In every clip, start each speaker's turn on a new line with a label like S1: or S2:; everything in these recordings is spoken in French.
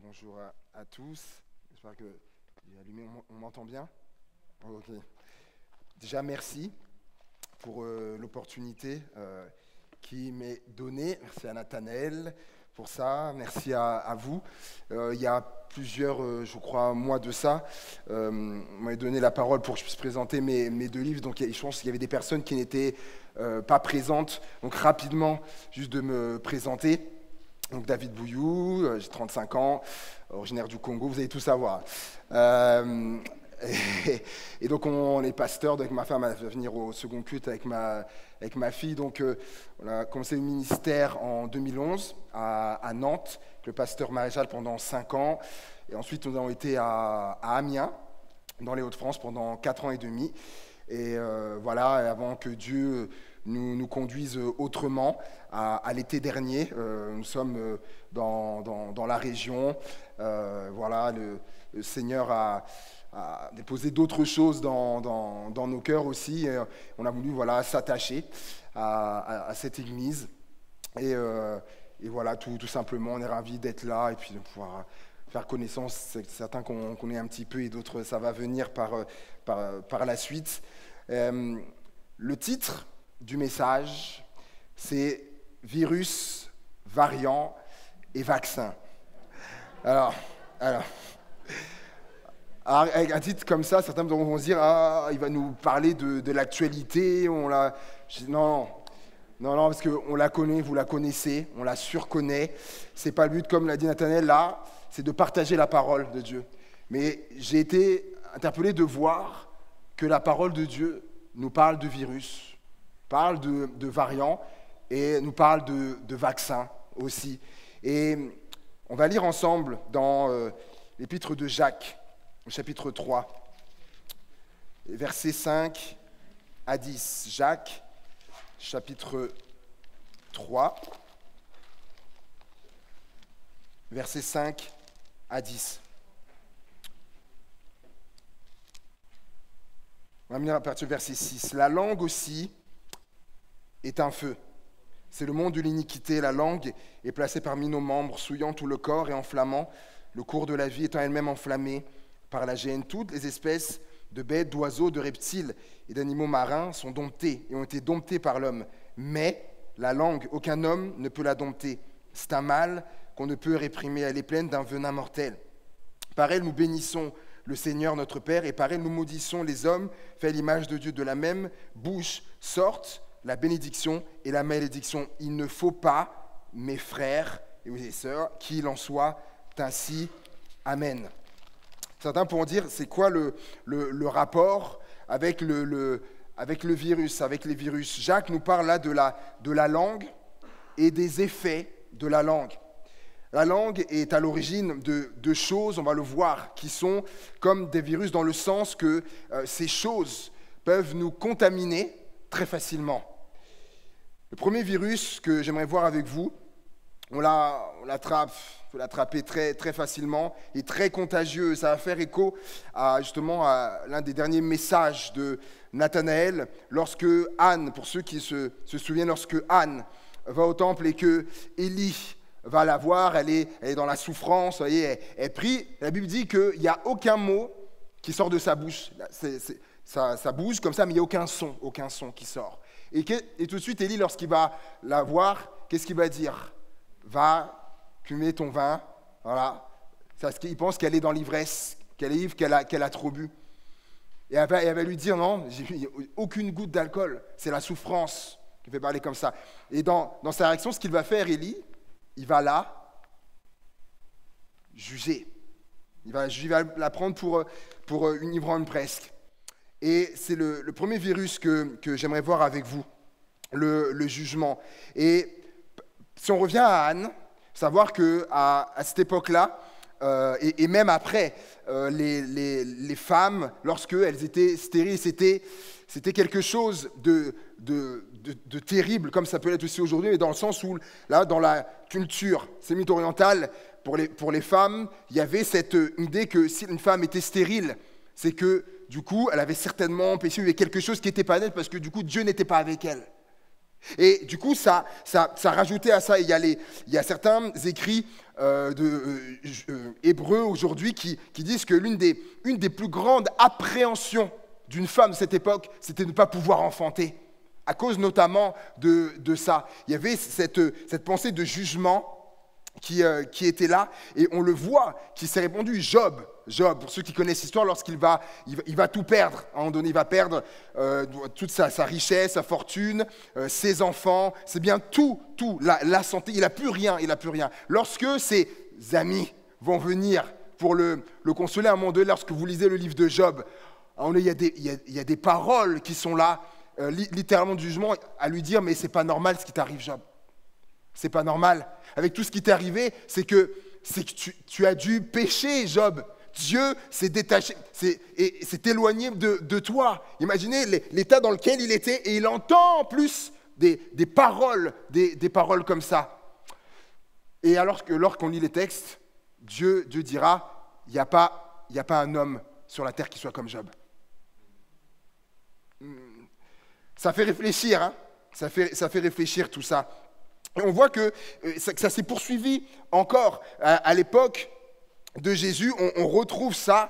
S1: Bonjour à tous. J'espère que il est allumé, on m'entend bien? Ok. Déjà, merci pour l'opportunité qui m'est donnée. Merci à Nathanaël pour ça. Merci à vous. Il y a plusieurs, je crois, mois de ça, on m'a donné la parole pour que je puisse présenter mes deux livres. Donc, je pense qu'il y avait des personnes qui n'étaient pas présentes. Donc, rapidement, juste de me présenter. Donc David Bouillou, j'ai 35 ans, originaire du Congo, vous allez tout savoir. Et donc on est pasteur, donc ma femme va venir au second culte avec ma fille. Donc on a commencé le ministère en 2011 à Nantes, avec le pasteur maréchal pendant 5 ans. Et ensuite nous avons été à Amiens, dans les Hauts-de-France, pendant 4 ans et demi. Et voilà, avant que Dieu nous conduise autrement, à l'été dernier, nous sommes dans la région. Voilà, le Seigneur a déposé d'autres choses dans nos cœurs aussi. Et on a voulu s'attacher à cette église. Et voilà, tout simplement, on est ravis d'être là et puis de pouvoir faire connaissance. C'est certain qu'on connaît un petit peu et d'autres, ça va venir par la suite. Le titre du message, c'est « Virus, variant et vaccin ». Alors, avec un titre comme ça, certains vont se dire « Ah, il va nous parler de l'actualité ». Non, parce qu'on la connaît, vous la connaissez, on la surconnaît. Ce n'est pas le but, comme l'a dit Nathanaël, là, c'est de partager la parole de Dieu. Mais j'ai été interpellé de voir que la parole de Dieu nous parle de virus, parle de variants et nous parle de vaccins aussi. Et on va lire ensemble dans l'épître de Jacques, au chapitre 3, versets 5 à 10. Jacques, chapitre 3, versets 5 à 10. On va venir à partir du verset 6. La langue aussi est un feu. C'est le monde de l'iniquité. La langue est placée parmi nos membres, souillant tout le corps et enflammant, le cours de la vie étant elle-même enflammée par la géhenne. Toutes les espèces de bêtes, d'oiseaux, de reptiles et d'animaux marins sont domptées et ont été domptées par l'homme. Mais la langue, aucun homme ne peut la dompter. C'est un mal qu'on ne peut réprimer. Elle est pleine d'un venin mortel. Par elle, nous bénissons le Seigneur notre Père, et par elle nous maudissons les hommes, faits à l'image de Dieu. De la même bouche sortent la bénédiction et la malédiction. Il ne faut pas, mes frères et mes sœurs, qu'il en soit ainsi. Amen. Certains pourront dire, c'est quoi le rapport avec le virus, avec les virus? Jacques nous parle là de la langue et des effets de la langue. La langue est à l'origine de choses, on va le voir, qui sont comme des virus dans le sens que ces choses peuvent nous contaminer très facilement. Le premier virus que j'aimerais voir avec vous, on l'attrape, on peut l'attraper très, très facilement et très contagieux. Ça va faire écho à l'un des derniers messages de Nathanaël, lorsque Anne, pour ceux qui se souviennent, lorsque Anne va au temple et que Élie va la voir, elle est dans la souffrance, vous voyez, elle prie. La Bible dit qu'il n'y a aucun mot qui sort de sa bouche. Ça bouge comme ça, mais il n'y a aucun son qui sort. Et tout de suite, Élie, lorsqu'il va la voir, qu'est-ce qu'il va dire? Va, fumer ton vin, voilà. Il pense qu'elle est dans l'ivresse, qu'elle est ivre, qu'elle a trop bu. Et elle va lui dire, non, j'ai aucune goutte d'alcool, c'est la souffrance qui fait parler comme ça. Et dans sa réaction, ce qu'il va faire, Élie, il va là juger. Il va la prendre pour une ivrogne presque. Et c'est le premier virus que j'aimerais voir avec vous, le jugement. Et si on revient à Anne, savoir qu'à cette époque-là, et même après, les femmes, lorsqu'elles étaient stériles, c'était quelque chose de terrible, comme ça peut l'être aussi aujourd'hui, mais dans le sens où, là, dans la culture sémite-orientale, pour les femmes, il y avait cette idée que si une femme était stérile, c'est que, du coup, elle avait certainement péché, il y avait quelque chose qui n'était pas net, parce que, du coup, Dieu n'était pas avec elle. Et du coup, ça rajoutait à ça. Il y a certains écrits hébreux aujourd'hui qui disent que une des plus grandes appréhensions d'une femme de cette époque, c'était de ne pas pouvoir enfanter, à cause notamment de ça. Il y avait cette pensée de jugement qui était là, et on le voit, qui s'est répandu. Job, pour ceux qui connaissent l'histoire, lorsqu'il va tout perdre, à un moment donné, il va perdre toute sa richesse, sa fortune, ses enfants, c'est bien tout, la santé, il n'a plus rien. Lorsque ses amis vont venir pour le consoler à un moment donné, lorsque vous lisez le livre de Job, il y a des paroles qui sont là, littéralement du jugement, à lui dire, mais c'est pas normal ce qui t'arrive, Job. C'est pas normal. Avec tout ce qui t'est arrivé, c'est que tu as dû pécher, Job. Dieu s'est détaché, s'est éloigné de toi. Imaginez l'état dans lequel il était, et il entend en plus des paroles comme ça. Et alors que lorsqu'on lit les textes, Dieu dira, il n'y a pas un homme sur la terre qui soit comme Job. Ça fait réfléchir, hein. Ça fait réfléchir tout ça. Et on voit que ça s'est poursuivi encore à l'époque de Jésus. On retrouve ça.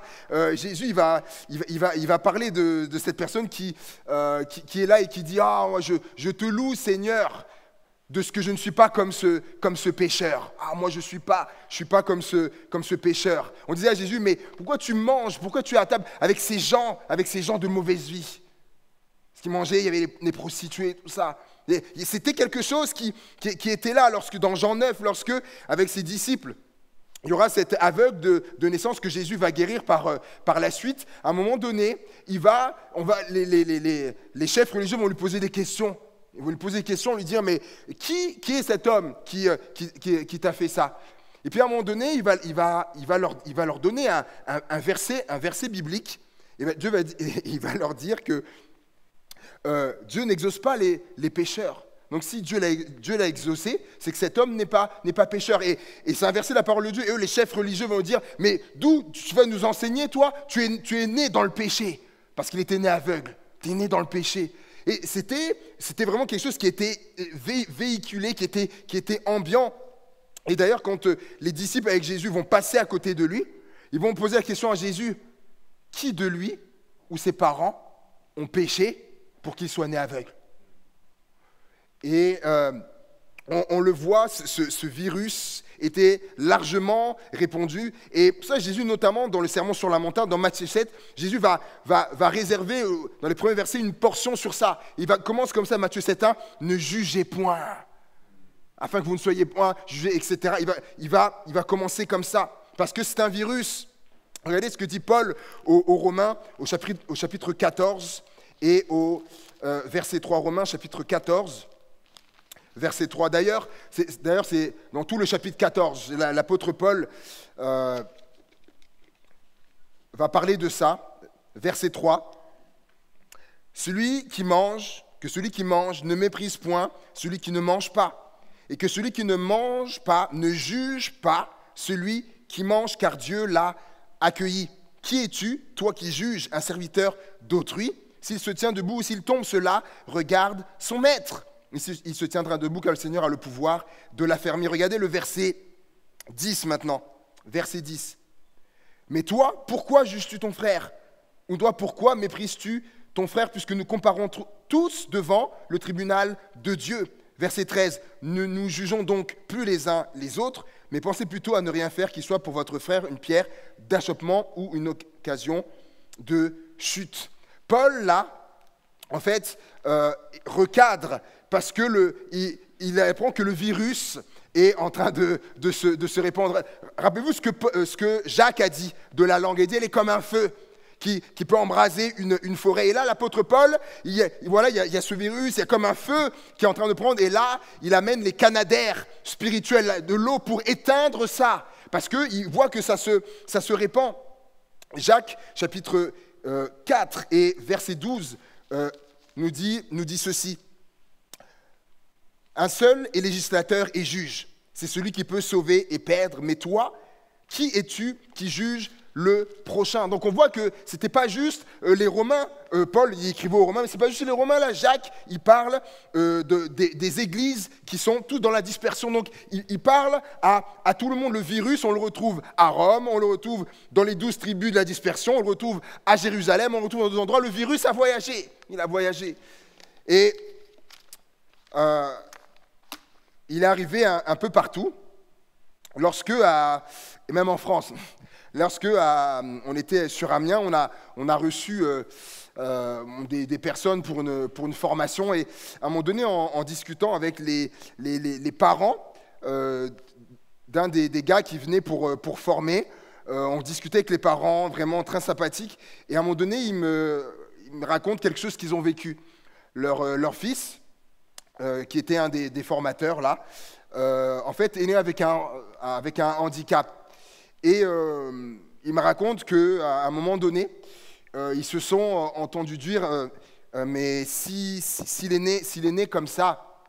S1: Jésus, il va parler de cette personne qui est là et qui dit « Ah, je te loue, Seigneur, de ce que je ne suis pas comme ce pécheur. Ah, moi, je suis pas comme ce pécheur. » On disait à Jésus « Mais pourquoi tu manges? Pourquoi tu es à table avec ces gens de mauvaise vie ?» Ce qu'ils mangeaient, il y avait les prostituées, tout ça. Et c'était quelque chose qui était là dans Jean 9, lorsque, avec ses disciples, il y aura cet aveugle de naissance que Jésus va guérir par la suite. À un moment donné, les chefs religieux vont lui poser des questions. Ils vont lui poser des questions, lui dire, mais qui est cet homme qui t'a fait ça? Et puis à un moment donné, il va leur donner un verset biblique. Et il va leur dire que Dieu n'exauce pas les pécheurs. Donc si Dieu l'a exaucé, c'est que cet homme n'est pas pécheur. Et c'est inversé la parole de Dieu. Et eux, les chefs religieux vont dire, mais d'où tu vas nous enseigner, toi? Tu es né dans le péché. Parce qu'il était né aveugle. Tu es né dans le péché. Et c'était vraiment quelque chose qui était véhiculé, qui était ambiant. Et d'ailleurs, quand les disciples avec Jésus vont passer à côté de lui, ils vont poser la question à Jésus, qui de lui ou ses parents ont péché pour qu'il soit né aveugle? Et on le voit, ce virus était largement répandu. Et pour ça, Jésus, notamment dans le Sermon sur la montagne, dans Matthieu 7, Jésus va réserver, dans les premiers versets, une portion sur ça. Il commence comme ça, Matthieu 7, 1, « Ne jugez point, afin que vous ne soyez point jugés, etc. » Il va commencer comme ça, parce que c'est un virus. Regardez ce que dit Paul aux Romains, au chapitre 14, et au verset 3, Romains, chapitre 14, verset 3. D'ailleurs, c'est dans tout le chapitre 14, l'apôtre Paul va parler de ça. Verset 3. Que celui qui mange ne méprise point celui qui ne mange pas, et que celui qui ne mange pas ne juge pas celui qui mange, car Dieu l'a accueilli. Qui es-tu, toi qui juges un serviteur d'autrui? S'il se tient debout ou s'il tombe, cela regarde son maître. Il se tiendra debout car le Seigneur a le pouvoir de l'affermir. Regardez le verset 10 maintenant. Verset 10. Mais toi, pourquoi juges-tu ton frère? Ou toi, pourquoi méprises-tu ton frère, puisque nous comparons tous devant le tribunal de Dieu? Verset 13. Ne nous jugeons donc plus les uns les autres, mais pensez plutôt à ne rien faire qui soit pour votre frère une pierre d'achoppement ou une occasion de chute. Paul, là, en fait, recadre, parce que il apprend que le virus est en train de se répandre. Rappelez-vous ce que Jacques a dit de la langue. Il dit, elle est comme un feu qui peut embraser une forêt. Et là, l'apôtre Paul, il y a ce virus, il y a comme un feu qui est en train de prendre. Et là, il amène les canadaires spirituels de l'eau pour éteindre ça, parce qu'il voit que ça se répand. Jacques, chapitre 4 et verset 12, nous dit ceci. Un seul est législateur et juge. C'est celui qui peut sauver et perdre. Mais toi, qui es-tu qui juge le prochain. Donc on voit que ce n'était pas juste les Romains, Paul il écrivait aux Romains, mais ce n'est pas juste les Romains, là Jacques, il parle des églises qui sont toutes dans la dispersion. Donc il parle à tout le monde. Le virus, on le retrouve à Rome, on le retrouve dans les 12 tribus de la dispersion, on le retrouve à Jérusalem, on le retrouve dans d'autres endroits. Le virus a voyagé, il a voyagé. Et il est arrivé un peu partout, et même en France. Lorsque on était sur Amiens, on a reçu des personnes pour une formation, et à un moment donné, en discutant avec les parents d'un des gars qui venait pour former, on discutait avec les parents, vraiment très sympathiques, et à un moment donné, ils me racontent quelque chose qu'ils ont vécu. Leur fils, qui était un des formateurs là, en fait, est né avec un handicap. Et il me raconte qu'à un moment donné, ils se sont entendus dire mais s'il est né comme ça,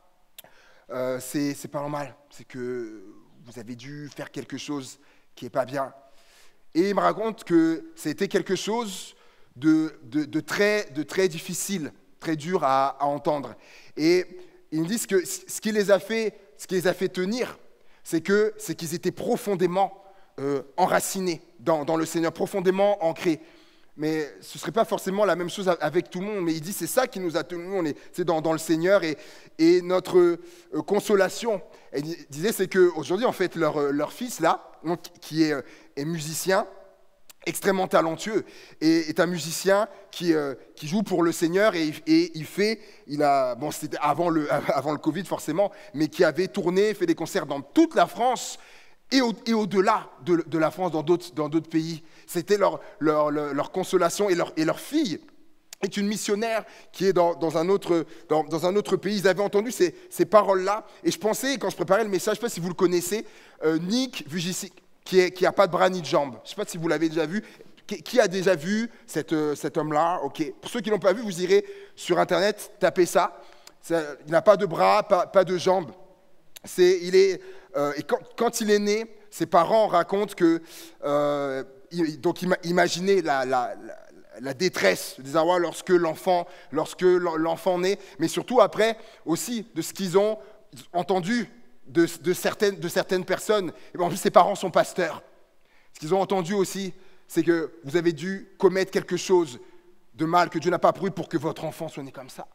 S1: c'est pas normal. C'est que vous avez dû faire quelque chose qui n'est pas bien. Et il me raconte que c'était quelque chose de très difficile, très dur à entendre. Et ils me disent que ce qui les a fait tenir, c'est qu'ils étaient profondément enracinés dans le Seigneur, profondément ancrés. Mais ce ne serait pas forcément la même chose avec tout le monde. Mais il dit c'est ça qui nous a tenus, c'est dans le Seigneur, et notre consolation. Et il disait c'est qu'aujourd'hui, en fait, leur fils, là, qui est musicien, extrêmement talentueux, et est un musicien qui joue pour le Seigneur, et c'était avant le Covid forcément, mais qui avait tourné, fait des concerts dans toute la France et au-delà de la France, dans d'autres pays. C'était leur consolation, et leur fille est une missionnaire qui est dans un autre pays. Ils avaient entendu ces paroles-là, et je pensais, quand je préparais le message, je ne sais pas si vous le connaissez, Nick Vujicic, qui n'a pas de bras ni de jambes. Je ne sais pas si vous l'avez déjà vu. Qui a déjà vu cet homme-là? Ok. Pour ceux qui ne l'ont pas vu, vous irez sur Internet, tapez ça. Il n'a pas de bras, pas de jambes. Et quand il est né, ses parents racontent que... donc imaginez la détresse, le désarroi lorsque l'enfant naît, mais surtout après aussi de ce qu'ils ont entendu de certaines personnes. Et en plus, ses parents sont pasteurs. Ce qu'ils ont entendu aussi, c'est que vous avez dû commettre quelque chose de mal, que Dieu n'a pas approuvé pour que votre enfant soit né comme ça.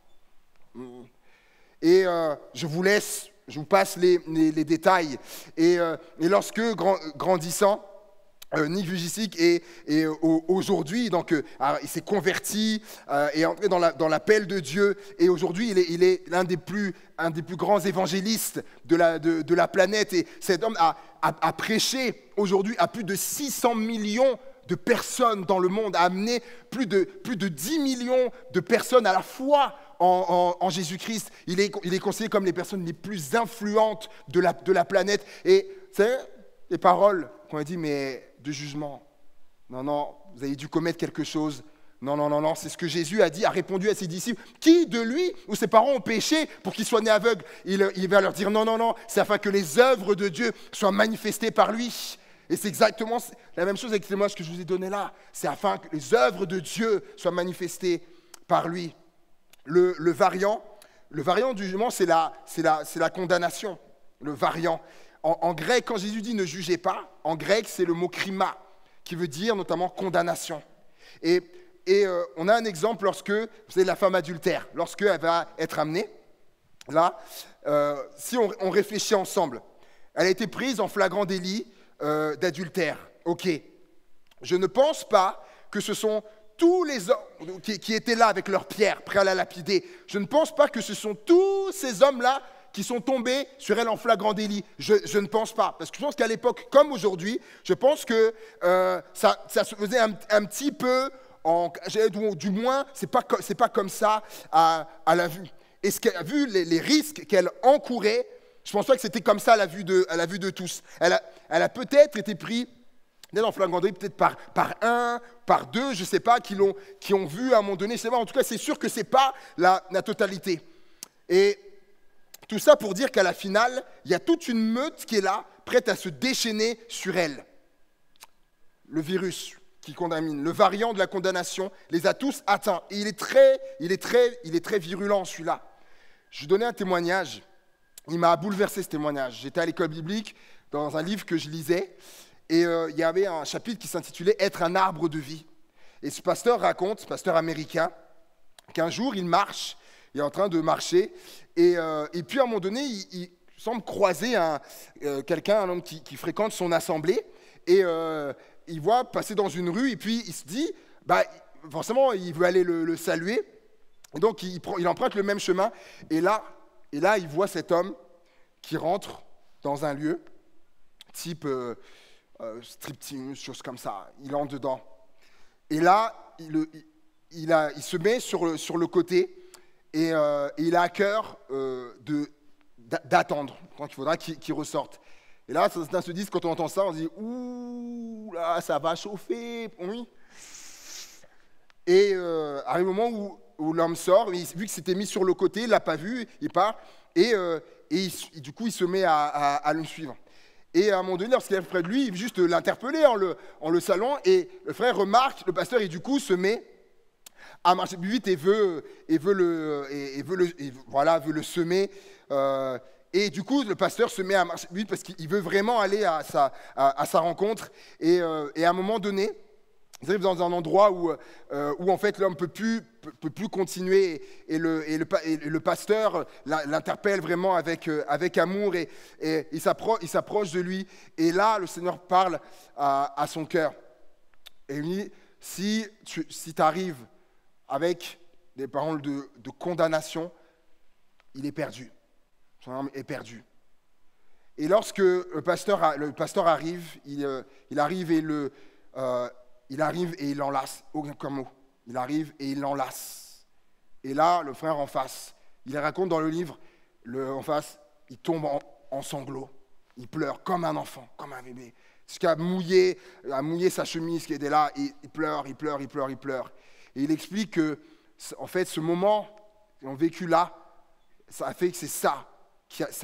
S1: Et je vous passe les détails. Et lorsque, grandissant, Nick Vujicic est aujourd'hui, donc il s'est converti, est entré dans l'appel de Dieu, et aujourd'hui il est l'un des plus grands évangélistes de la planète, et cet homme a prêché aujourd'hui à plus de 600 millions de personnes dans le monde, a amené plus de 10 millions de personnes à la foi en Jésus-Christ. Il est considéré comme les personnes les plus influentes de la planète, et c'est les paroles qu'on a dit, mais de jugement. Non, vous avez dû commettre quelque chose. Non, c'est ce que Jésus a dit, a répondu à ses disciples. Qui de lui ou ses parents ont péché pour qu'il soit né aveugle? Il va leur dire non, c'est afin que les œuvres de Dieu soient manifestées par lui. Et c'est exactement la même chose avec le témoignage que je vous ai donné là. C'est afin que les œuvres de Dieu soient manifestées par lui. Le variant du jugement, c'est la condamnation. Le variant. En grec, quand Jésus dit « ne jugez pas », en grec, c'est le mot « krima », qui veut dire notamment « condamnation ». Et on a un exemple lorsque, vous savez, la femme adultère, lorsqu'elle va être amenée, là, si on réfléchit ensemble, elle a été prise en flagrant délit d'adultère. Ok. Je ne pense pas que ce sont tous les hommes qui étaient là avec leurs pierres, prêts à la lapider. Je ne pense pas que ce sont tous ces hommes-là qui sont tombés sur elle en flagrant délit. Je ne pense pas. Parce que je pense qu'à l'époque, comme aujourd'hui, je pense que ça se faisait un petit peu, du moins, c'est pas comme ça à la vue. Et vu les risques qu'elle encourait, je ne pense pas que c'était comme ça à la vue de tous. Elle a peut-être été prise en flagrant délit, peut-être par un, par deux, je ne sais pas, qui ont vu à un moment donné. Je sais pas, en tout cas, c'est sûr que ce n'est pas la totalité. Et tout ça pour dire qu'à la finale, il y a toute une meute qui est là, prête à se déchaîner sur elle. Le virus, qui contamine. Le variant de la condamnation les a tous atteints. Et il est très virulent, celui-là. Je lui donnais un témoignage. Il m'a bouleversé, ce témoignage. J'étais à l'école biblique, dans un livre que je lisais, et il y avait un chapitre qui s'intitulait « Être un arbre de vie ». Et ce pasteur raconte, ce pasteur américain, qu'un jour, il marche, il est en train de marcher, et puis à un moment donné, il semble croiser quelqu'un, un homme qui fréquente son assemblée, et il voit passer dans une rue, et puis il se dit, forcément, il veut aller le saluer, et donc il emprunte le même chemin, et là, il voit cet homme qui rentre dans un lieu, type striptease, chose comme ça, il entre dedans. Et là, il se met sur le côté, et il a à cœur d'attendre, donc il faudra qu'il ressorte. Et là, certains se disent, quand on entend ça, on se dit « Ouh, là, ça va chauffer, oui ». Et arrive un moment où l'homme sort, vu qu'il s'était mis sur le côté, il ne l'a pas vu, il part, et du coup, il se met à le suivre. Et à un moment donné, lorsqu'il est près de lui, il veut juste l'interpeller en le saluant, et le frère remarque, le pasteur, et du coup, se met à marcher plus vite et veut le semer. Et du coup, le pasteur se met à marcher plus vite parce qu'il veut vraiment aller à sa rencontre. Et à un moment donné, ils arrivent dans un endroit où en fait l'homme peut plus continuer, et le pasteur l'interpelle vraiment avec amour, et il s'approche de lui, et là le Seigneur parle à son cœur et il dit, si tu arrives avec des paroles de condamnation, il est perdu, son âme est perdue. Et lorsque le pasteur arrive, il arrive et il l'enlace, aucun mot. Il arrive et il l'enlace. Et là, le frère en face, il raconte dans le livre, en face, il tombe en sanglots. Il pleure comme un enfant, comme un bébé. Jusqu'à mouiller sa chemise qui était là, et il pleure. Et il explique que, en fait, ce moment qu'ils ont vécu là, ça a fait que c'est ça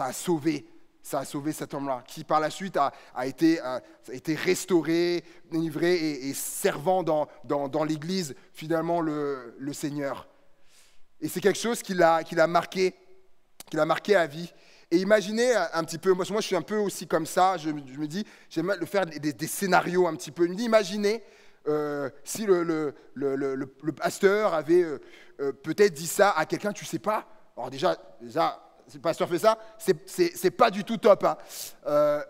S1: a sauvé cet homme-là, qui par la suite a été restauré, délivré et servant dans l'Église, finalement, le Seigneur. Et c'est quelque chose qui l'a marqué à vie. Et imaginez un petit peu, moi je suis un peu aussi comme ça, je me dis, j'aime le faire des scénarios un petit peu. Je me dis, imaginez si le pasteur avait peut-être dit ça à quelqu'un, tu sais pas. Alors déjà, si le pasteur fait ça, c'est pas du tout top. Hein.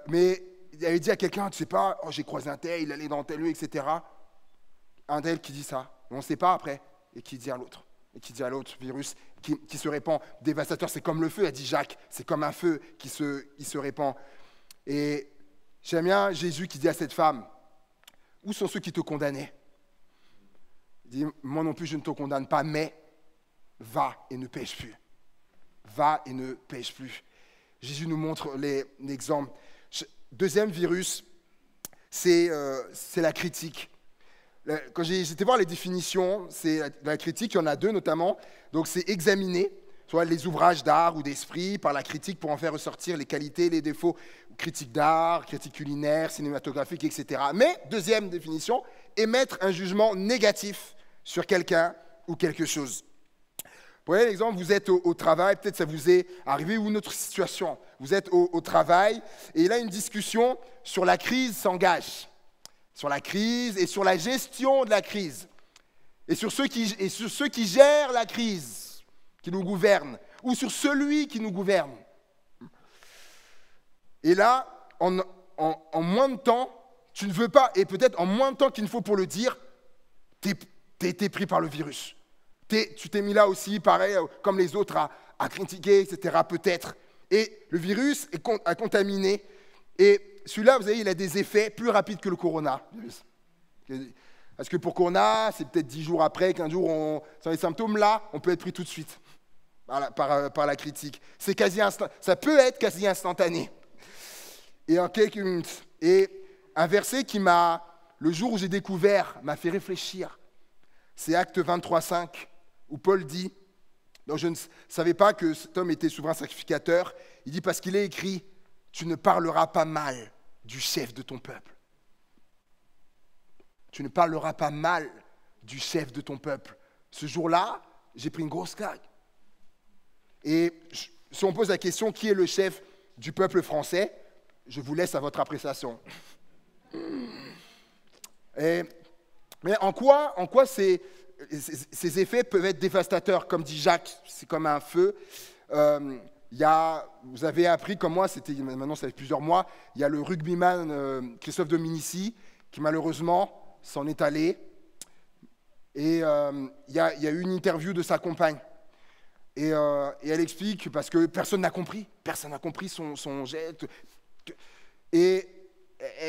S1: Mais il avait dit à quelqu'un, tu sais pas, oh, j'ai croisé un tel, il allait dans tel lieu, etc. Un tel qui dit ça, on ne sait pas après, et qui dit à l'autre. Et qui dit à l'autre, virus qui se répand, dévastateur, c'est comme le feu, a dit Jacques, c'est comme un feu qui se répand. Et j'aime bien Jésus qui dit à cette femme, où sont ceux qui te condamnaient? Il dit, moi non plus je ne te condamne pas, mais va et ne pêche plus. Va et ne pêche plus. Jésus nous montre l'exemple. Deuxième virus, c'est la critique. Quand j'étais voir les définitions, c'est la critique, il y en a deux notamment. Donc c'est examiner, soit les ouvrages d'art ou d'esprit, par la critique pour en faire ressortir les qualités, les défauts. Critique d'art, critique culinaire, cinématographique, etc. Mais, deuxième définition, émettre un jugement négatif sur quelqu'un ou quelque chose. Vous voyez l'exemple, vous êtes au travail, peut-être ça vous est arrivé, ou une autre situation. Vous êtes au travail, et là, une discussion sur la crise s'engage. Sur la crise et sur la gestion de la crise. Et sur ceux qui gèrent la crise, qui nous gouvernent, ou sur celui qui nous gouverne. Et là, en moins de temps, tu ne veux pas, et peut-être en moins de temps qu'il ne faut pour le dire, t'es pris par le virus. Tu t'es mis là aussi, pareil, comme les autres, à critiquer, etc., peut-être. Et le virus a contaminé. Et celui-là, vous savez, il a des effets plus rapides que le corona. Parce que pour corona, c'est peut-être 10 jours après, 15 jours, sans les symptômes, là, on peut être pris tout de suite par la critique. C'est quasi ça peut être quasi instantané. Et en quelques minutes. Et un verset qui le jour où j'ai découvert, m'a fait réfléchir. C'est Actes 23,5, où Paul dit, donc je ne savais pas que cet homme était souverain sacrificateur, il dit parce qu'il est écrit, tu ne parleras pas mal du chef de ton peuple. Tu ne parleras pas mal du chef de ton peuple. Ce jour-là, j'ai pris une grosse claque. Et si on pose la question, qui est le chef du peuple français, je vous laisse à votre appréciation. Mais en quoi ces effets peuvent être dévastateurs? Comme dit Jacques, c'est comme un feu. Vous avez appris, comme moi, maintenant ça fait plusieurs mois, il y a le rugbyman Christophe Dominici qui malheureusement s'en est allé. Et il y a eu une interview de sa compagne. Et elle explique, parce que personne n'a compris son geste. Et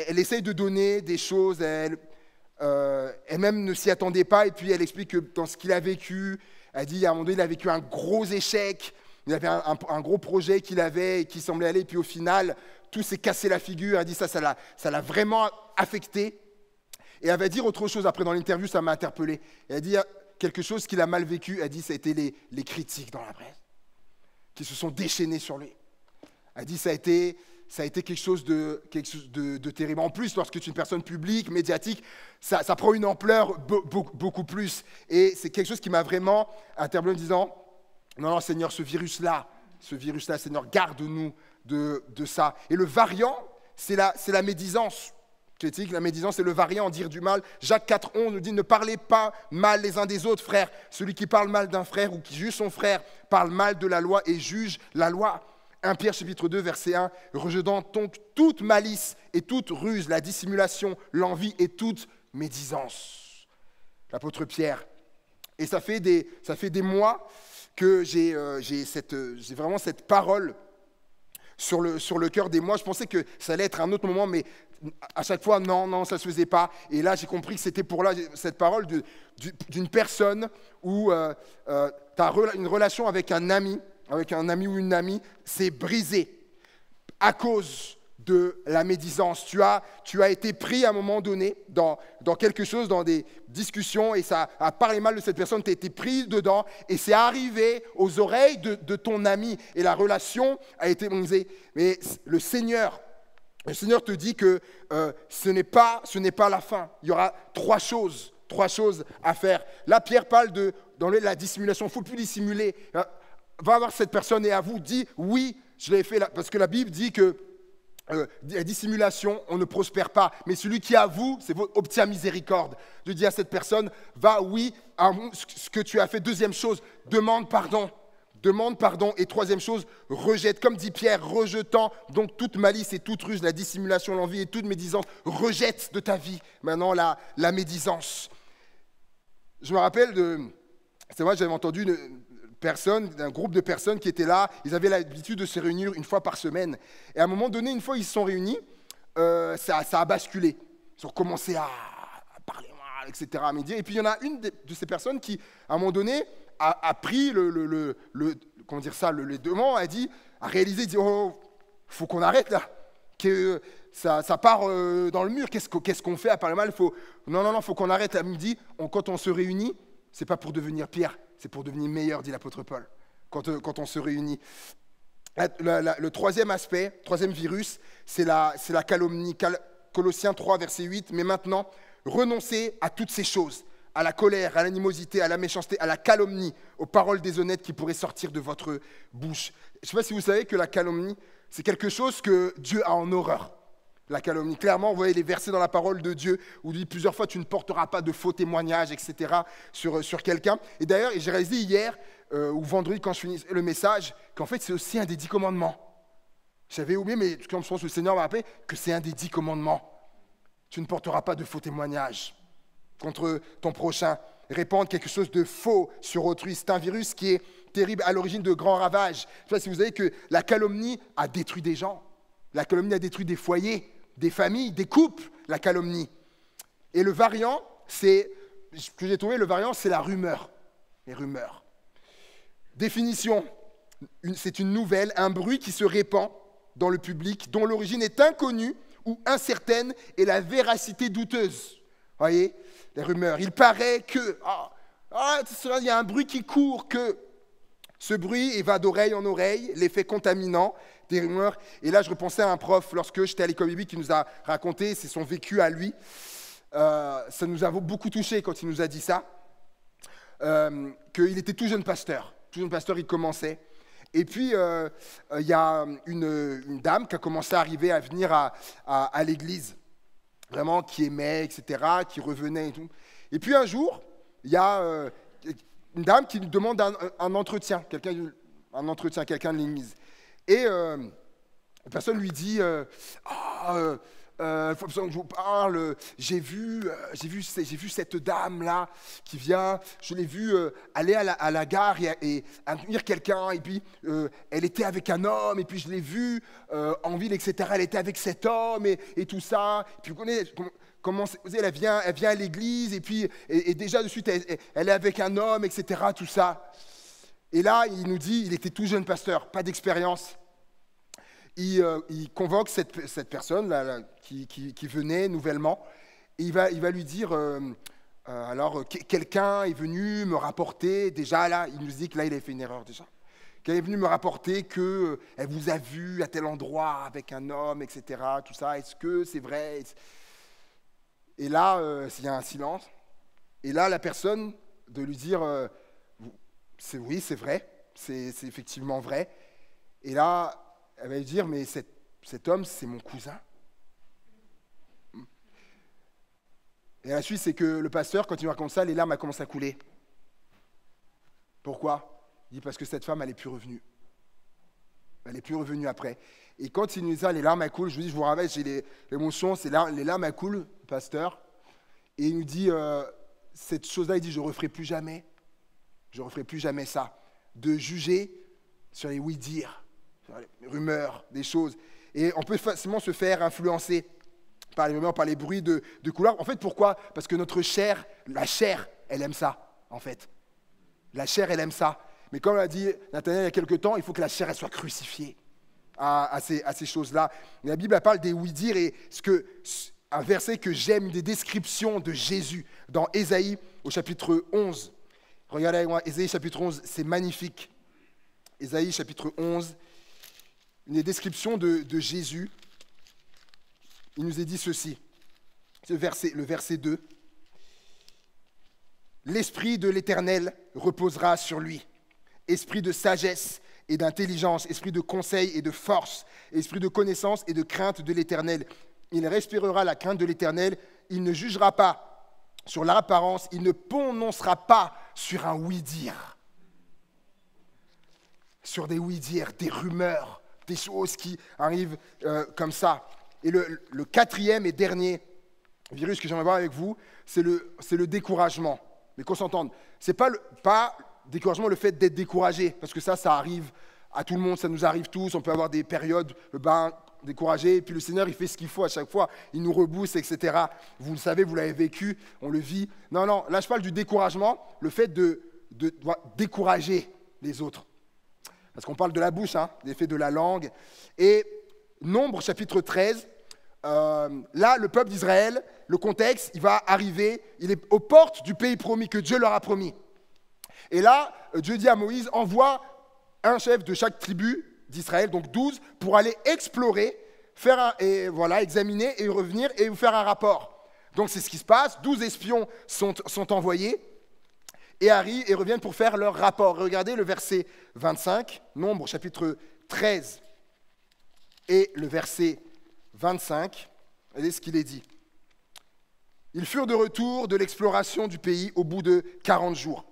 S1: elle essaye de donner des choses, elle-même ne s'y attendait pas, et puis elle explique que dans ce qu'il a vécu, elle dit à un moment donné, il a vécu un gros échec, il avait un gros projet qu'il avait et qui semblait aller, et puis au final, tout s'est cassé la figure, elle dit ça l'a vraiment affecté. Et elle va dire autre chose après dans l'interview, ça m'a interpellé. Elle dit quelque chose qu'il a mal vécu, elle dit ça a été les critiques dans la presse, qui se sont déchaînées sur lui. Elle dit ça a été quelque chose de terrible. En plus, lorsque tu es une personne publique, médiatique, ça prend une ampleur beaucoup plus. Et c'est quelque chose qui m'a vraiment interpellé en disant, non, Seigneur, ce virus-là, Seigneur, garde-nous de ça. Et le variant, c'est la médisance. La médisance, c'est le variant, dire du mal. Jacques 4,11 nous dit, ne parlez pas mal les uns des autres, frères. Celui qui parle mal d'un frère ou qui juge son frère parle mal de la loi et juge la loi. 1 Pierre chapitre 2, verset 1, rejetant donc toute malice et toute ruse, la dissimulation, l'envie et toute médisance. L'apôtre Pierre. Et ça fait des mois que j'ai vraiment cette parole sur le cœur des mois. Je pensais que ça allait être un autre moment, mais à chaque fois, non, ça ne se faisait pas. Et là, j'ai compris que c'était pour là cette parole d'une personne où tu as une relation avec un ami ou une amie, c'est brisé à cause de la médisance. Tu as été pris à un moment donné dans quelque chose, dans des discussions, et ça a parlé mal de cette personne, tu as été pris dedans, et c'est arrivé aux oreilles de ton ami, et la relation a été brisée. Mais le Seigneur te dit que ce n'est pas la fin. Il y aura trois choses à faire. Là, Pierre parle dans la dissimulation. Il ne faut plus dissimuler. Va voir cette personne et à vous, dit oui, je l'ai fait là, parce que la Bible dit que la dissimulation, on ne prospère pas. Mais celui qui avoue, c'est obtient miséricorde. Je dis à cette personne, va, oui, ce que tu as fait. Deuxième chose, demande pardon. Et troisième chose, rejette. Comme dit Pierre, rejetant donc toute malice et toute ruse, la dissimulation, l'envie et toute médisance, rejette de ta vie maintenant la médisance. Je me rappelle c'est vrai, j'avais entendu un groupe de personnes qui étaient là, ils avaient l'habitude de se réunir une fois par semaine. Et à un moment donné, une fois ils se sont réunis, ça a basculé. Ils ont commencé à parler mal, etc., à médier. Et puis il y en a une de ces personnes qui, à un moment donné, a pris les devants, a réalisé, dit, oh, faut qu'on arrête là, que ça part dans le mur, qu'est-ce qu'on fait à parler mal, non, faut qu'on arrête. Elle me dit, quand on se réunit, c'est pas pour devenir pire, c'est pour devenir meilleur, dit l'apôtre Paul, quand on se réunit. Le troisième aspect, troisième virus, c'est la calomnie. Colossiens 3, verset 8, mais maintenant, renoncez à toutes ces choses, à la colère, à l'animosité, à la méchanceté, à la calomnie, aux paroles déshonnêtes qui pourraient sortir de votre bouche. Je ne sais pas si vous savez que la calomnie, c'est quelque chose que Dieu a en horreur. La calomnie. Clairement, vous voyez les versets dans la parole de Dieu où il dit plusieurs fois, tu ne porteras pas de faux témoignages, etc. sur quelqu'un. Et d'ailleurs, j'ai réalisé hier ou vendredi quand je finis le message qu'en fait, c'est aussi un des 10 commandements. J'avais oublié, mais quand je pense que le Seigneur m'a rappelé que c'est un des 10 commandements. Tu ne porteras pas de faux témoignages contre ton prochain. Répandre quelque chose de faux sur autrui. C'est un virus qui est terrible, à l'origine de grands ravages. Je ne sais pas si vous savez que la calomnie a détruit des gens. La calomnie a détruit des foyers, des familles, des couples, la calomnie. Et le variant, c'est la rumeur. Les rumeurs. Définition, c'est une nouvelle, un bruit qui se répand dans le public, dont l'origine est inconnue ou incertaine et la véracité douteuse. Voyez, les rumeurs. Il paraît que, il y a un bruit qui court, que ce bruit va d'oreille en oreille, l'effet contaminant des rumeurs. Et là, je repensais à un prof, lorsque j'étais à l'école biblique, qui nous a raconté, c'est son vécu à lui. ça nous a beaucoup touché quand il nous a dit ça, qu'il était tout jeune pasteur. Tout jeune pasteur, il commençait. Et puis, il y a une dame qui a commencé à arriver, à venir à l'église, vraiment, qui aimait, etc., qui revenait et tout. Et puis un jour, il y a une dame qui lui demande un entretien, quelqu'un de l'église. Et la personne lui dit faut absolument que je vous parle. J'ai vu cette dame-là qui vient. Je l'ai vue aller à la gare et accueillir quelqu'un. Et puis, elle était avec un homme. Et puis, je l'ai vue en ville, etc. Elle était avec cet homme et tout ça. Et puis, vous connaissez comment elle vient à l'église. Et puis, et déjà de suite, elle est avec un homme, etc. Tout ça. Et là, il nous dit, il était tout jeune pasteur, pas d'expérience. Il convoque cette personne là, qui venait nouvellement, et il va lui dire, alors quelqu'un est venu me rapporter, déjà là, il nous dit que là il a fait une erreur déjà, qu'elle est venue me rapporter qu'elle vous a vu à tel endroit avec un homme, etc., tout ça, est-ce que c'est vrai? Et là, il y a un silence, et là la personne de lui dire, oui c'est vrai, c'est effectivement vrai, et là, elle va lui dire, mais cet homme, c'est mon cousin. Et la suite, c'est que le pasteur, quand il me raconte ça, les larmes commencent à couler. Pourquoi? Il dit, parce que cette femme, elle n'est plus revenue. Elle n'est plus revenue après. Et quand il nous dit ça, les larmes, elles coulent. Je vous dis, je vous rappelle, j'ai l'émotion, les larmes, elles coulent, pasteur. Et il nous dit, cette chose-là, il dit, je ne referai plus jamais. Je ne referai plus jamais ça. De juger sur les oui-dire. Les rumeurs, des choses. Et on peut facilement se faire influencer par les rumeurs, par les bruits de couloir. En fait, pourquoi? Parce que notre chair, la chair, elle aime ça, en fait. La chair, elle aime ça. Mais comme l'a dit Nathanaël il y a quelque temps, il faut que la chair, elle soit crucifiée à ces choses-là. Et la Bible, elle parle des oui-dire, et un verset que j'aime, une des descriptions de Jésus, dans Ésaïe, au chapitre 11. Regardez avec moi, Ésaïe, chapitre 11, c'est magnifique. Ésaïe, chapitre 11, une description de Jésus. Il nous est dit ceci, le verset 2. L'Esprit de l'Éternel reposera sur lui, esprit de sagesse et d'intelligence, esprit de conseil et de force, esprit de connaissance et de crainte de l'Éternel. Il respirera la crainte de l'Éternel, il ne jugera pas sur l'apparence, il ne prononcera pas sur un oui-dire. Sur des oui-dire, des rumeurs, des choses qui arrivent comme ça. Et le quatrième et dernier virus que j'aimerais voir avec vous, c'est le découragement. Mais qu'on s'entende, ce n'est pas découragement le fait d'être découragé, parce que ça arrive à tout le monde, ça nous arrive tous, on peut avoir des périodes découragées, et puis le Seigneur, il fait ce qu'il faut à chaque fois, il nous rebooste, etc. Vous le savez, vous l'avez vécu, on le vit. Non, là je parle du découragement, le fait de décourager les autres. Parce qu'on parle de la bouche, l'effet de la langue. Et Nombre, chapitre 13, là, le peuple d'Israël, le contexte, il va arriver, il est aux portes du pays promis, que Dieu leur a promis. Et là, Dieu dit à Moïse, envoie un chef de chaque tribu d'Israël, donc 12, pour aller explorer, examiner et revenir et vous faire un rapport. Donc c'est ce qui se passe, 12 espions sont envoyés, et arrivent et reviennent pour faire leur rapport. Regardez le verset 25, Nombre, chapitre 13, et le verset 25, regardez ce qu'il est dit. Ils furent de retour de l'exploration du pays au bout de 40 jours.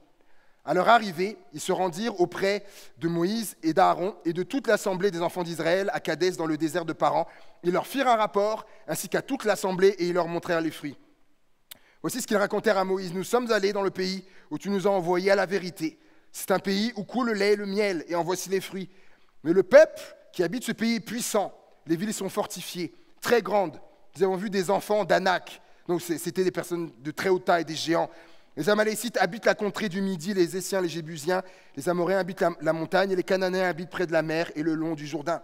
S1: À leur arrivée, ils se rendirent auprès de Moïse et d'Aaron et de toute l'assemblée des enfants d'Israël à Kadès dans le désert de Paran. Ils leur firent un rapport, ainsi qu'à toute l'assemblée, et ils leur montrèrent les fruits. Voici ce qu'ils racontèrent à Moïse. Nous sommes allés dans le pays où tu nous as envoyés à la vérité. C'est un pays où coule le lait et le miel, et en voici les fruits. Mais le peuple qui habite ce pays est puissant. Les villes sont fortifiées, très grandes. Nous avons vu des enfants d'Anak. Donc c'était des personnes de très haute taille, des géants. Les Amalécites habitent la contrée du Midi, les Essiens, les Jébusiens, les Amoréens habitent la montagne, et les Cananéens habitent près de la mer et le long du Jourdain.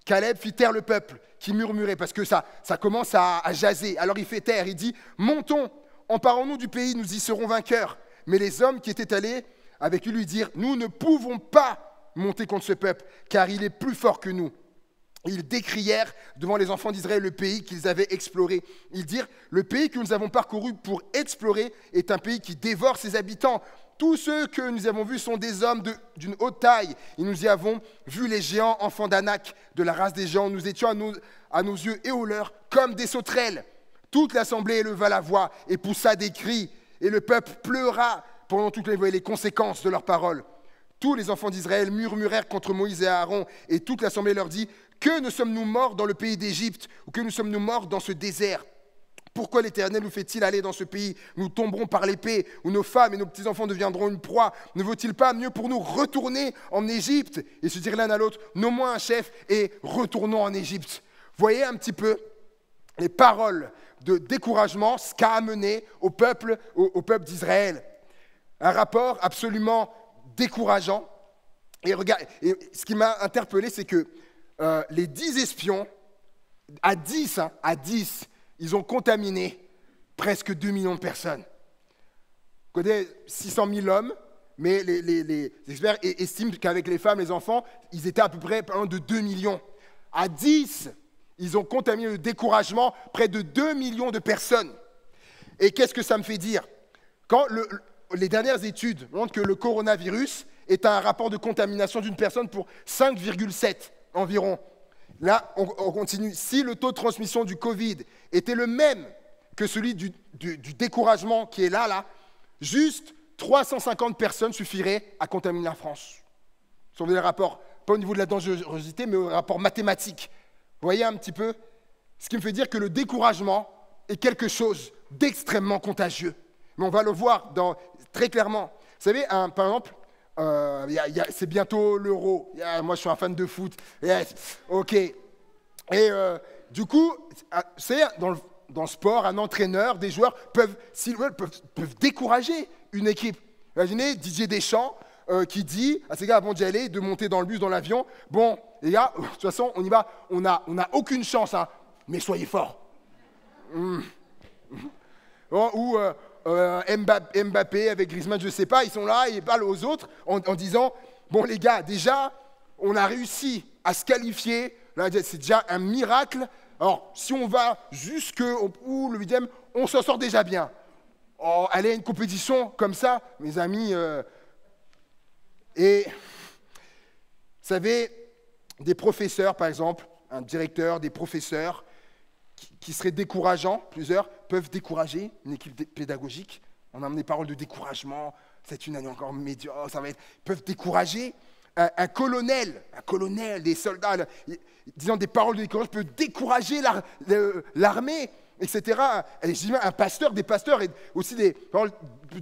S1: Caleb fit taire le peuple qui murmurait, parce que ça commence à jaser. Alors il fait taire, il dit « Montons, emparons-nous du pays, nous y serons vainqueurs. » Mais les hommes qui étaient allés avec lui dirent « Nous ne pouvons pas monter contre ce peuple, car il est plus fort que nous. » Ils décrièrent devant les enfants d'Israël le pays qu'ils avaient exploré. Ils dirent, le pays que nous avons parcouru pour explorer est un pays qui dévore ses habitants. Tous ceux que nous avons vus sont des hommes d'une haute taille. Et nous y avons vu les géants, enfants d'Anak, de la race des géants. Nous étions à nos yeux et aux leurs comme des sauterelles. Toute l'assemblée éleva la voix et poussa des cris. Et le peuple pleura pendant toutes les conséquences de leurs paroles. Tous les enfants d'Israël murmurèrent contre Moïse et Aaron. Et toute l'assemblée leur dit, que ne sommes-nous morts dans le pays d'Égypte, ou que nous sommes-nous morts dans ce désert? Pourquoi l'Éternel nous fait-il aller dans ce pays? Nous tomberons par l'épée, où nos femmes et nos petits-enfants deviendront une proie. Ne vaut-il pas mieux pour nous retourner en Égypte et se dire l'un à l'autre, nommons un chef et retournons en Égypte? Voyez un petit peu les paroles de découragement, ce qu'a amené au peuple d'Israël. Un rapport absolument décourageant. Et regarde, et ce qui m'a interpellé, c'est que les 10 espions, à 10, ils ont contaminé presque 2 millions de personnes. On connaît 600 000 hommes, mais les experts estiment qu'avec les femmes et les enfants, ils étaient à peu près de 2 millions. À 10, ils ont contaminé le découragement près de 2 millions de personnes. Et qu'est-ce que ça me fait dire? Quand les dernières études montrent que le coronavirus est un rapport de contamination d'une personne pour 5,7 environ. Là, on continue. Si le taux de transmission du Covid était le même que celui du découragement qui est là, juste 350 personnes suffiraient à contaminer la France. Si on veut les rapports, pas au niveau de la dangerosité, mais au rapport mathématique. Vous voyez un petit peu? Ce qui me fait dire que le découragement est quelque chose d'extrêmement contagieux. Mais on va le voir très clairement. Vous savez, par exemple, c'est bientôt l'Euro. Moi, je suis un fan de foot. Yes. OK. Et du coup, c'est dans le sport, un entraîneur, des joueurs peuvent décourager une équipe. Imaginez Didier Deschamps qui dit à ces gars avant d'y aller, de monter dans le bus, dans l'avion, bon, les gars, de toute façon, on y va, on n'a aucune chance, hein, mais soyez forts. Ou Mbappé avec Griezmann, je ne sais pas, ils sont là, ils parlent aux autres en disant, bon les gars, déjà, on a réussi à se qualifier, là, c'est déjà un miracle. Alors, si on va jusqu'au le 8e, on s'en sort déjà bien. Oh, aller à une compétition comme ça, mes amis, et vous savez, des professeurs, par exemple, un directeur, des professeurs, qui seraient décourageants, plusieurs, peuvent décourager une équipe pédagogique. On a amené des paroles de découragement, c'est une année encore médiocre, ça va être, peuvent décourager un colonel, des soldats, disant des paroles de découragement, peut décourager l'armée, etc. Et je dis un pasteur, des pasteurs, et aussi des paroles,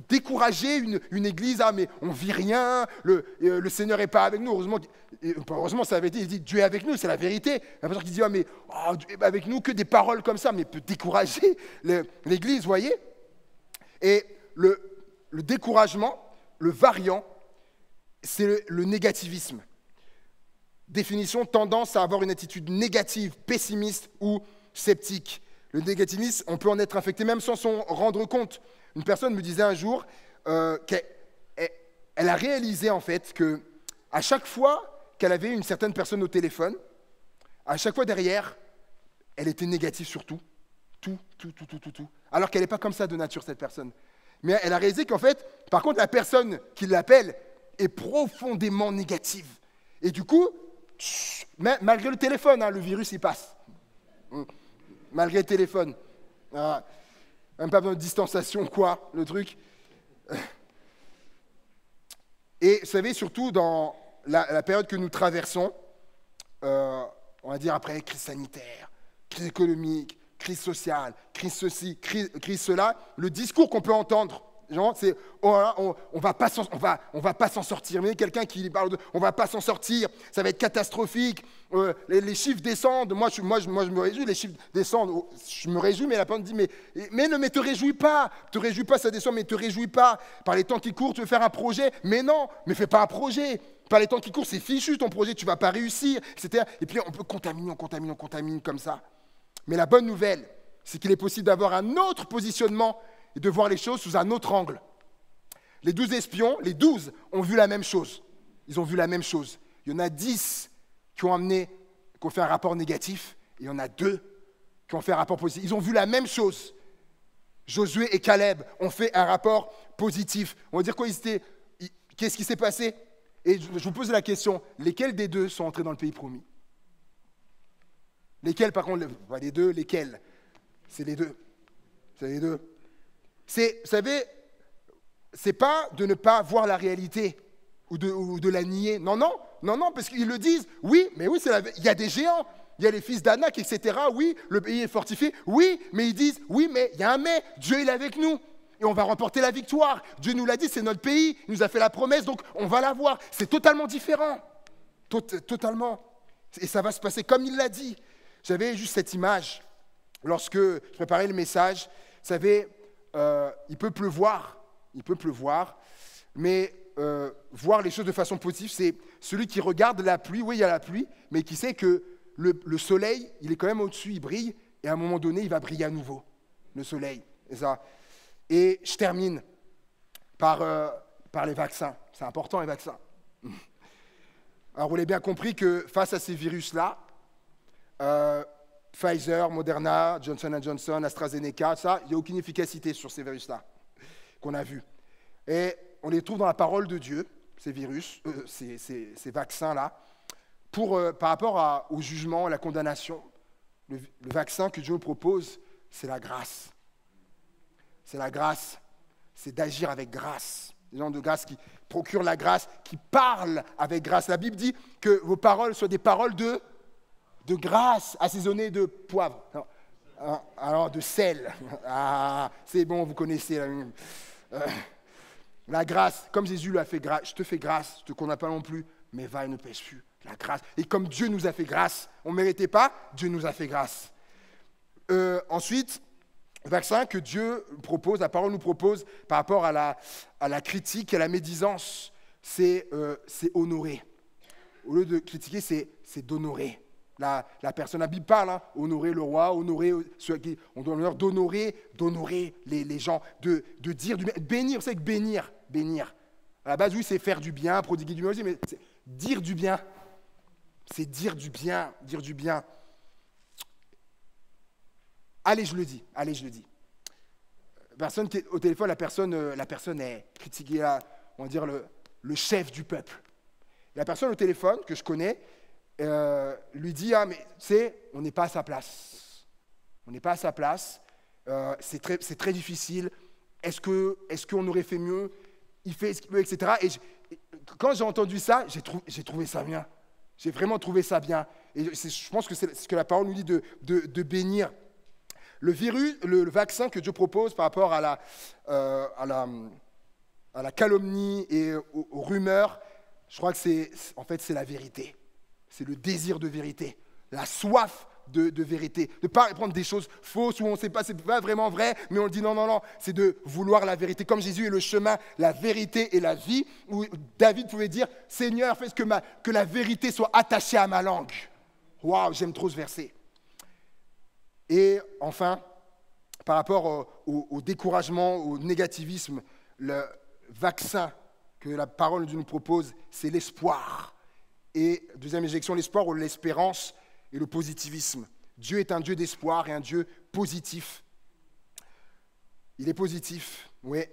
S1: décourager une église, mais on ne vit rien, le Seigneur n'est pas avec nous. Heureusement, ça avait été, il dit Dieu est avec nous, c'est la vérité. Un pasteur qui dit Dieu n'est pas avec nous, que des paroles comme ça, mais peut décourager l'église, vous voyez. Et le découragement, le variant, c'est le négativisme. Définition, tendance à avoir une attitude négative, pessimiste ou sceptique. Le négativisme, on peut en être infecté même sans s'en rendre compte. Une personne me disait un jour qu'elle a réalisé en fait qu'à chaque fois qu'elle avait une certaine personne au téléphone, à chaque fois derrière, elle était négative sur tout. Tout. Alors qu'elle n'est pas comme ça de nature, cette personne. Mais elle a réalisé qu'en fait, par contre, la personne qui l'appelle est profondément négative. Et du coup, malgré le téléphone, le virus, il passe. Malgré le téléphone. Même pas besoin de distanciation, quoi, le truc. Et vous savez, surtout dans la période que nous traversons, on va dire après crise sanitaire, crise économique, crise sociale, crise ceci, crise cela, le discours qu'on peut entendre, genre, c'est on va pas s'en sortir. Mais quelqu'un qui parle de on va pas s'en sortir, ça va être catastrophique. Les chiffres descendent. Moi je me réjouis, les chiffres descendent. Je me réjouis, mais la personne dit mais te réjouis pas, ça descend, mais te réjouis pas. Par les temps qui courent, tu veux faire un projet, mais non, mais fais pas un projet. Par les temps qui courent, c'est fichu ton projet, tu vas pas réussir, etc. Et puis on peut contaminer, on contamine comme ça. Mais la bonne nouvelle, c'est qu'il est possible d'avoir un autre positionnement et de voir les choses sous un autre angle. Les 12 espions, ont vu la même chose. Ils ont vu la même chose. Il y en a 10 qui ont amené qui ont fait un rapport négatif, et il y en a 2 qui ont fait un rapport positif. Ils ont vu la même chose. Josué et Caleb ont fait un rapport positif. On va dire quoi, qu'est-ce qui s'est passé? Et je vous pose la question, lesquels des 2 sont entrés dans le pays promis? Lesquels, par contre, les 2, lesquels? C'est les 2. C'est les 2. Vous savez, c'est pas de ne pas voir la réalité ou de la nier. Non, parce qu'ils le disent. Oui, mais oui, il y a des géants. Il y a les fils d'Anak, etc. Oui, le pays est fortifié. Oui, mais ils disent, oui, mais il y a un mais. Dieu, il est avec nous. Et on va remporter la victoire. Dieu nous l'a dit, c'est notre pays. Il nous a fait la promesse, donc on va l'avoir. C'est totalement différent. Totalement. Et ça va se passer comme il l'a dit. J'avais juste cette image. Lorsque je préparais le message, vous savez, il peut pleuvoir, mais voir les choses de façon positive, c'est celui qui regarde la pluie, oui, il y a la pluie, mais qui sait que le soleil, il est quand même au-dessus, il brille, et à un moment donné, il va briller à nouveau, le soleil. Et je termine par les vaccins. C'est important, les vaccins. Alors, vous l'avez bien compris que face à ces virus-là, Pfizer, Moderna, Johnson & Johnson, AstraZeneca, ça, il n'y a aucune efficacité sur ces virus-là qu'on a vus. Et on les trouve dans la parole de Dieu, ces virus, ces vaccins-là, par rapport au jugement, à la condamnation. Le vaccin que Dieu nous propose, c'est la grâce. C'est la grâce, c'est d'agir avec grâce. Les gens de grâce qui procurent la grâce, qui parlent avec grâce. La Bible dit que vos paroles soient des paroles de grâce, assaisonnées de poivre. Non, alors, de sel. Ah, c'est bon, vous connaissez. La grâce, comme Jésus lui a fait grâce, je te fais grâce, je ne te condamne pas non plus, mais va et ne pêche plus. La grâce. Et comme Dieu nous a fait grâce, on ne méritait pas, Dieu nous a fait grâce. Ensuite, le vaccin que Dieu propose, la parole nous propose par rapport à la critique et à la médisance, c'est honorer. Au lieu de critiquer, c'est d'honorer. La personne, la Bible parle, honorer le roi, honorer ceux qui on doit l'honneur, d'honorer les gens, de dire du bien, bénir, vous savez que bénir. À la base, oui, c'est faire du bien, prodiguer du bien aussi, mais c'est dire du bien. C'est dire du bien. Allez, je le dis. Personne qui est au téléphone, la personne est critiquée, on va dire le chef du peuple. La personne au téléphone que je connais lui dit, mais tu sais, on n'est pas à sa place. C'est très difficile. Est-ce qu'on aurait fait mieux? Il fait ce qu'il veut, etc. Et quand j'ai entendu ça, j'ai trouvé ça bien. J'ai vraiment trouvé ça bien. Et je pense que c'est ce que la parole nous dit de bénir. Le vaccin que Dieu propose par rapport à la calomnie et aux rumeurs, je crois que c'est la vérité. C'est le désir de vérité, la soif de vérité. De ne pas prendre des choses fausses où on ne sait pas, c'est pas vraiment vrai, mais on dit non. C'est de vouloir la vérité. Comme Jésus est le chemin, la vérité et la vie, où David pouvait dire, Seigneur, fais que la vérité soit attachée à ma langue. Waouh, j'aime trop ce verset. Et enfin, par rapport au découragement, au négativisme, le vaccin que la parole de Dieu nous propose, c'est l'espoir. Et deuxième éjection, l'espoir ou l'espérance et le positivisme. Dieu est un Dieu d'espoir et un Dieu positif. Il est positif, oui.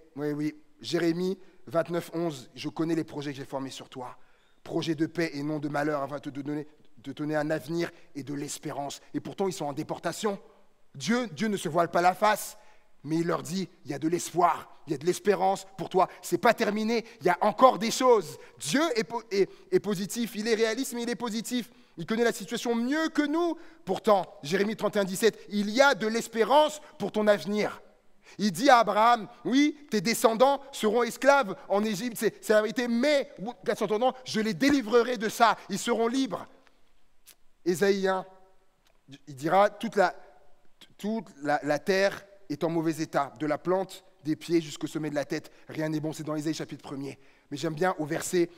S1: Jérémie 29, 11, je connais les projets que j'ai formés sur toi. Projets de paix et non de malheur, afin de te donner un avenir et de l'espérance. Et pourtant, ils sont en déportation. Dieu ne se voile pas la face, mais il leur dit, il y a de l'espoir, il y a de l'espérance pour toi. Ce n'est pas terminé, il y a encore des choses. Dieu est positif, il est réaliste, mais il est positif. Il connaît la situation mieux que nous. Pourtant, Jérémie 31, 17, il y a de l'espérance pour ton avenir. Il dit à Abraham, oui, tes descendants seront esclaves en Égypte, c'est la vérité, mais, je les délivrerai de ça, ils seront libres. Ésaïe 1, il dira, toute la terre est en mauvais état, de la plante des pieds jusqu'au sommet de la tête, rien n'est bon, c'est dans Ésaïe chapitre 1er. Mais j'aime bien au verset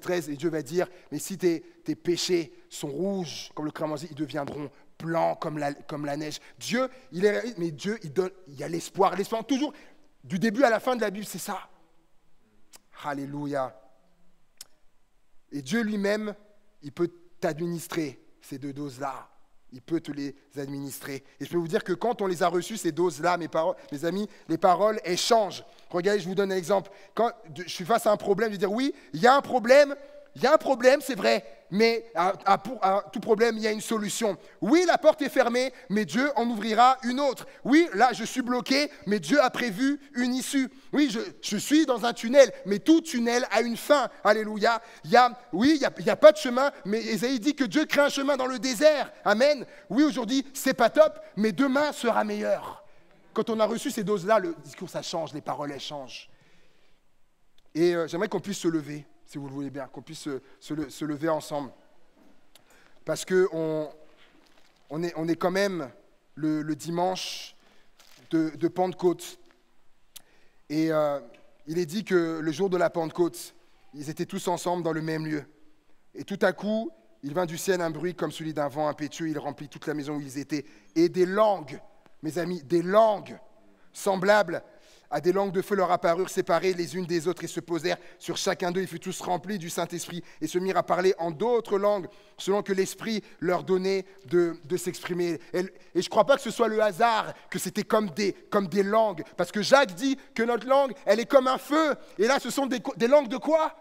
S1: 13, et Dieu va dire, mais si tes péchés sont rouges comme le cramoisi, ils deviendront blancs comme la neige. Dieu, il est réaliste, mais Dieu, il y a l'espoir. L'espoir, toujours, du début à la fin de la Bible, c'est ça. Alléluia. Et Dieu lui-même, il peut t'administrer ces 2 doses-là. Il peut te les administrer. Et je peux vous dire que quand on les a reçues, ces doses-là, mes amis, les paroles, elles changent. Regardez, je vous donne un exemple. Quand je suis face à un problème, je vais dire oui, il y a un problème, c'est vrai, mais à tout problème, il y a une solution. Oui, la porte est fermée, mais Dieu en ouvrira une autre. Oui, là, je suis bloqué, mais Dieu a prévu une issue. Oui, je suis dans un tunnel, mais tout tunnel a une fin. Alléluia. Il n'y a pas de chemin, mais Ésaïe dit que Dieu crée un chemin dans le désert. Amen. Oui, aujourd'hui, c'est pas top, mais demain sera meilleur. Quand on a reçu ces doses-là, le discours, ça change, les paroles, elles changent. Et j'aimerais qu'on puisse se lever, si vous le voulez bien, qu'on puisse se lever ensemble. Parce qu'on est quand même le dimanche de Pentecôte. Et il est dit que le jour de la Pentecôte, ils étaient tous ensemble dans le même lieu. Et tout à coup, il vint du ciel un bruit comme celui d'un vent impétueux, il remplit toute la maison où ils étaient. Et des langues, mes amis, des langues semblables à des langues de feu leur apparurent séparées les unes des autres et se posèrent sur chacun d'eux. Ils furent tous remplis du Saint-Esprit et se mirent à parler en d'autres langues selon que l'Esprit leur donnait de s'exprimer. Et je ne crois pas que ce soit le hasard que c'était comme des langues. Parce que Jacques dit que notre langue, elle est comme un feu. Et là, ce sont des langues de quoi ?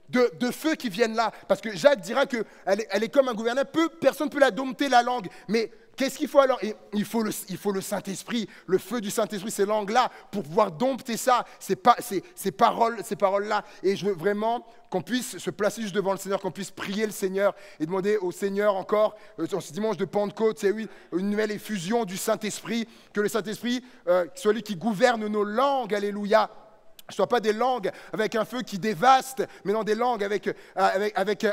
S1: De feu qui viennent là. Parce que Jacques dira qu'elle est comme un gouverneur. Personne ne peut la dompter, la langue. Mais qu'est-ce qu'il faut alors ? Il faut le Saint-Esprit, le feu du Saint-Esprit, ces langues-là, pour pouvoir dompter ça, ces paroles-là. Et je veux vraiment qu'on puisse se placer juste devant le Seigneur, qu'on puisse prier le Seigneur et demander au Seigneur encore, ce dimanche de Pentecôte, c'est une nouvelle effusion du Saint-Esprit, que le Saint-Esprit soit lui qui gouverne nos langues, alléluia. Ce ne soit pas des langues avec un feu qui dévaste, mais non des langues avec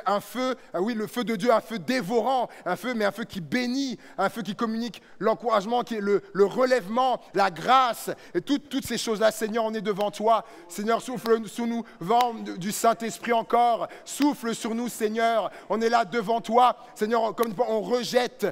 S1: un feu, oui, le feu de Dieu, un feu dévorant, un feu qui bénit, un feu qui communique l'encouragement, qui est le relèvement, la grâce, et toutes ces choses-là. Seigneur, on est devant toi. Seigneur, souffle sur nous, vent du Saint-Esprit encore, souffle sur nous, Seigneur. On est là devant toi. Seigneur, comme on rejette,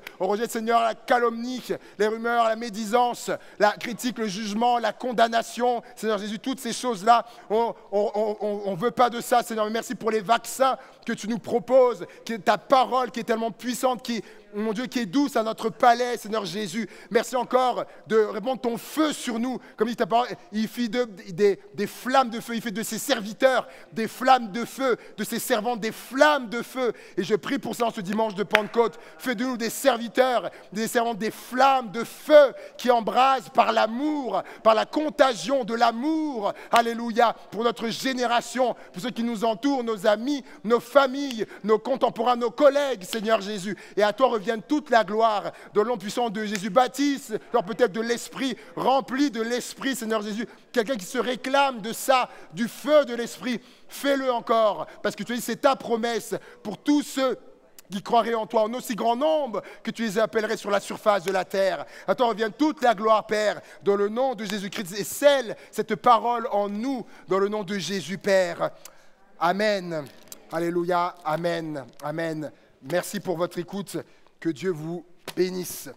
S1: Seigneur, la calomnie, les rumeurs, la médisance, la critique, le jugement, la condamnation. Seigneur Jésus, toutes ces choses là, on ne veut pas de ça, Seigneur. Merci pour les vaccins que tu nous proposes, ta parole qui est tellement puissante, mon Dieu, qui est douce à notre palais, Seigneur Jésus. Merci encore de répandre ton feu sur nous. Comme dit ta parole, il fit des flammes de feu, il fait de ses serviteurs des flammes de feu, de ses servants des flammes de feu. Et je prie pour ça en ce dimanche de Pentecôte. Fais de nous des serviteurs, des servants des flammes de feu qui embrasent par l'amour, par la contagion de l'amour. Alléluia, pour notre génération, pour ceux qui nous entourent, nos amis, nos familles, nos contemporains, nos collègues, Seigneur Jésus. Et à toi revienne toute la gloire de l'homme puissant de Jésus. Baptise, alors peut-être de l'Esprit, rempli de l'Esprit, Seigneur Jésus. Quelqu'un qui se réclame de ça, du feu de l'Esprit, fais-le encore, parce que tu dis, c'est ta promesse pour tous ceux qui croiraient en toi, en aussi grand nombre que tu les appellerais sur la surface de la terre. À toi revienne toute la gloire, Père, dans le nom de Jésus-Christ, et scelle cette parole en nous, dans le nom de Jésus, Père. Amen. Alléluia. Amen. Amen. Merci pour votre écoute. Que Dieu vous bénisse.